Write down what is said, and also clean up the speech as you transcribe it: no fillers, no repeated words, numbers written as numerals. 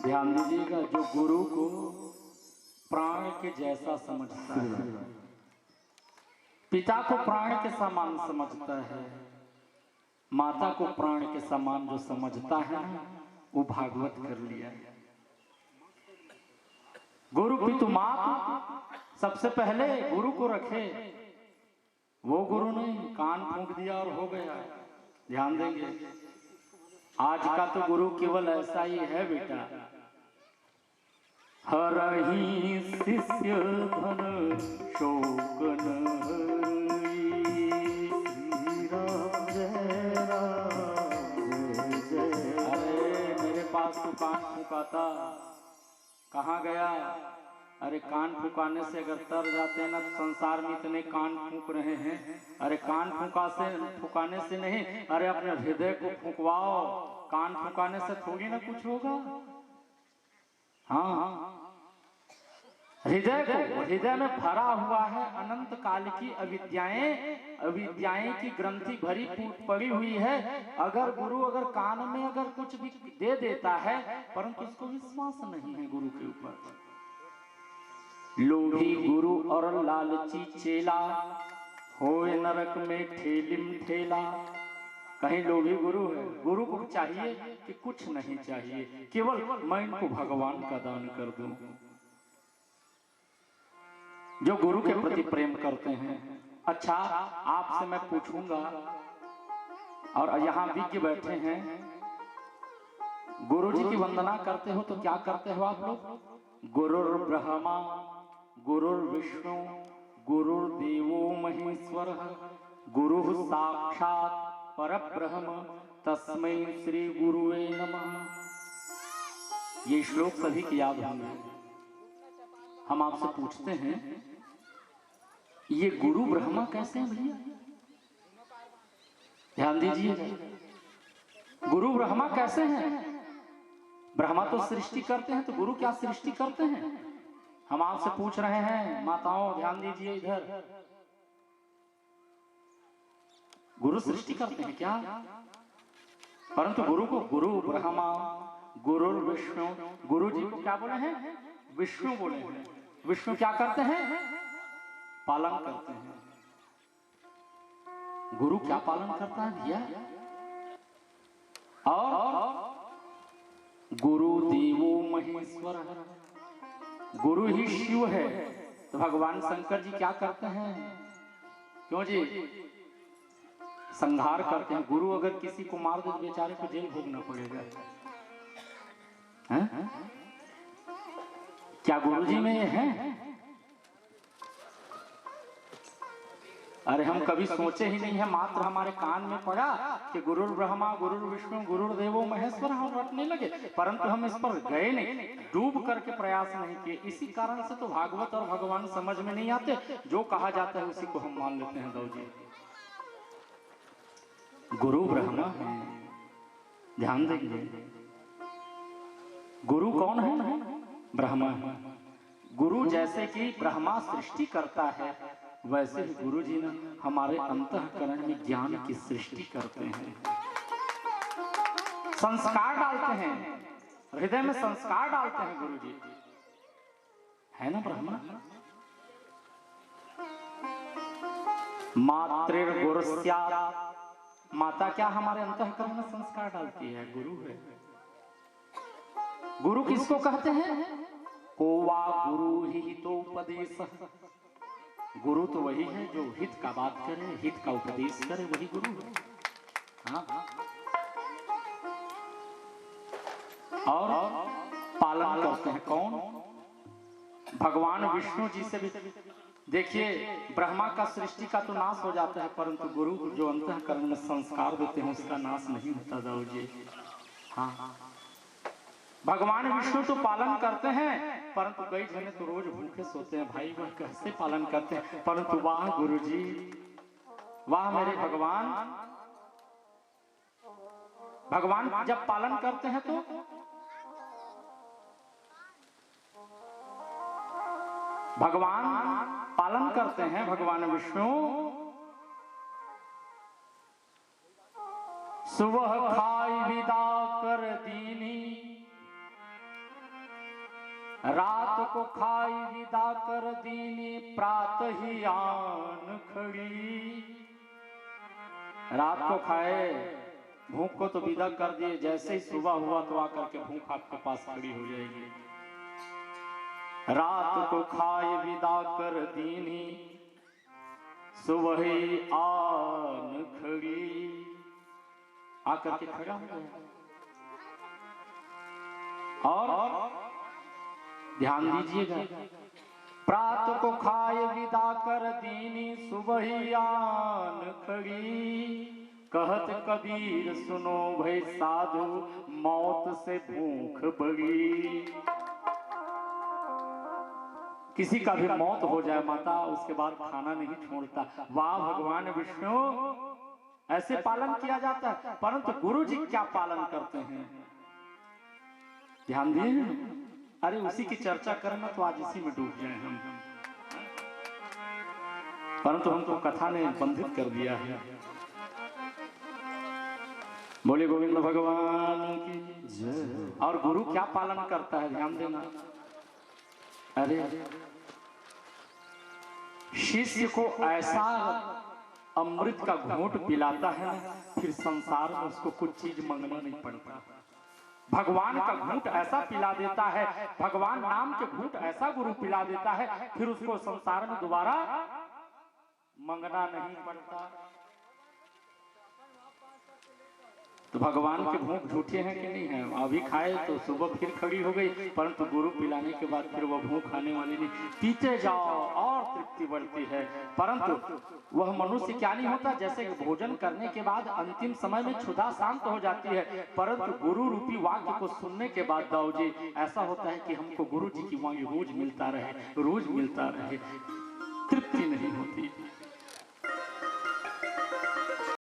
ध्यान दीजिएगा, जो गुरु को प्राण के जैसा समझता है, पिता को प्राण के समान समझता है, माता को प्राण के समान जो समझता है ना, वो भागवत कर लिया है। गुरु पितु मात सबसे पहले गुरु को रखे, वो गुरु नहीं कान फूंक दिया और हो गया। ध्यान देंगे, आज का तो गुरु केवल ऐसा ही है बेटा, हरहि शिष्य धन शोक न कान फूकाता कहाँ गया? अरे कान फूकाने से अगर तर जाते हैं ना, तो संसार में इतने कान फूक रहे हैं। अरे कान फुकाने से नहीं, अरे अपने हृदय को फुकवाओ। कान फुकाने से थोड़ी ना कुछ होगा। हाँ, हृदय में भरा हुआ है अनंत काल की अविद्याएं की ग्रंथि भरी पड़ी हुई है। अगर गुरु अगर कान में अगर कुछ भी दे देता है, परंतु उसको विश्वास नहीं है गुरु के ऊपर। लोभी गुरु और लालची चेला, होए नरक में ठेलिम ठेला। कहीं लोभी गुरु है, गुरु को चाहिए कि कुछ नहीं चाहिए, केवल मैं इनको भगवान का दान कर दूं। जो गुरु के प्रति प्रेम करते हैं। अच्छा, आपसे मैं पूछूंगा, और यहाँ विज्ञ बैठे हैं, गुरु जी की वंदना करते हो तो क्या करते हो आप लोग? गुरुर् ब्रह्मा गुरुर्विष्णु गुरुर्देवो महेश्वर गुरु साक्षात परब्रह्म तस्मै श्री गुरुवे नमः। ये श्लोक सभी की याद होंगे। हम आपसे पूछते हैं, ये गुरु ब्रह्मा कैसे हैं भैया? ध्यान दीजिए, गुरु ब्रह्मा कैसे हैं? ब्रह्मा तो सृष्टि करते हैं, तो गुरु क्या सृष्टि करते हैं? हम आपसे पूछ रहे हैं, माताओं ध्यान दीजिए इधर। गुरु सृष्टि करते हैं क्या? परंतु गुरु को गुरु ब्रह्मा गुरु विष्णु, गुरु जी को क्या बोले हैं? विष्णु बोले हैं। विष्णु क्या करते हैं? पालन करते हैं। गुरु क्या पालन करता है भैया? और गुरु देवो महेश्वर, गुरु ही शिव है। तो भगवान शंकर जी क्या करते हैं? क्यों जी? संहार करते हैं। गुरु अगर किसी को मार दे तो बेचारे को जेल भोगना पड़ेगा। है? क्या गुरु जी में ये है? अरे हम कभी सोचे ही नहीं है, मात्र हमारे कान में पड़ा कि गुरुर् ब्रह्मा गुरुर् विष्णु गुरुर्देवो महेश्वर, हम रटने लगे, परंतु हम इस पर गए नहीं, डूब करके प्रयास नहीं किए। इसी कारण से तो भागवत और भगवान समझ में नहीं आते। जो कहा जाता है उसी को हम मान लेते हैं। दो जी, गुरु ब्रह्मा है, ध्यान देंगे। गुरु कौन है? ब्रह्मा है। गुरु जैसे कि ब्रह्मा सृष्टि करता है, वैसे ही गुरु जी ना हमारे अंतःकरण में ज्ञान की सृष्टि करते हैं, संस्कार डालते हैं, हृदय में संस्कार डालते हैं गुरु जी, है ना ब्रह्मा? मातृगुरुस्यात्, माता क्या हमारे अंतःकरण में संस्कार डालती है? गुरु है। गुरु किसको कहते हैं? को वा गुरु ही तो उपदेश, गुरु तो वही है जो हित का बात करे, हित का उपदेश करे, वही गुरु है। हाँ? और पालन करते हैं कौन? भगवान विष्णु जी से भी। देखिए, ब्रह्मा का सृष्टि का तो नाश हो जाता है, परंतु गुरु जो अंतःकरण में संस्कार देते हैं उसका नाश नहीं होता। दाऊ जी, हाँ, भगवान विष्णु तो पालन करते हैं, परंतु कई जने तो रोज भूखे सोते हैं। भाई वह कैसे पालन करते हैं? परंतु वाह गुरु जी, वाह मेरे भगवान। भगवान जब पालन करते हैं तो भगवान पालन करते हैं, भगवान विष्णु। सुबह खाई विदा कर दीनी, रात को खाई विदा कर दीनी प्रात ही आन खड़ी। रात को खाए, भूख को तो विदा कर दिए, जैसे ही सुबह हुआ तो आकर के भूख आपके पास खड़ी हो जाएगी। रात को खाए विदा कर दीनी सुबह ही आन खड़ी, आकर के खड़ा हो गया। और ध्यान दीजिएगा, प्रात को खाए विदा कर दीनी सुबह ही आन खड़ी। कहत कबीर सुनो भई साधु मौत से भूख बड़ी। किसी का भी मौत हो जाए माता, उसके बाद खाना नहीं छोड़ता। वाह भगवान विष्णु, ऐसे पालन किया जाता है। परंतु गुरु जी क्या पालन करते हैं, ध्यान दिए। अरे उसी की चर्चा करना तो आज इसी में डूब जाए हम, परंतु हमको कथा ने बंधित कर दिया है। बोले गोविंद भगवान की जय। और गुरु क्या पालन करता है, ध्यान देना। अरे शिष्य को ऐसा अमृत का घूंट पिलाता है ना, फिर संसार में उसको कुछ चीज मांगना नहीं पड़ता। भगवान का घूंट ऐसा पिला देता है, भगवान नाम के घूंट ऐसा गुरु पिला देता है, फिर उसको संसार में दोबारा मांगना नहीं पड़ता। तो भगवान के भूख झूठे हैं कि नहीं है। अभी खाए तो सुबह फिर खड़ी हो गई, परंतु गुरु पिलाने के बाद फिर वह भूख आने वाली नहीं। पीते जाओ और तृप्ति बढ़ती है। परंतु वह मनुष्य क्या नहीं होता, जैसे भोजन करने के बाद अंतिम समय में क्षुधा शांत हो जाती है, परंतु गुरु रूपी वाक्य को सुनने के बाद दाऊ जी ऐसा होता है कि हमको गुरु जी की वाणी रोज मिलता रहे, रोज मिलता रहे, तृप्ति नहीं होती।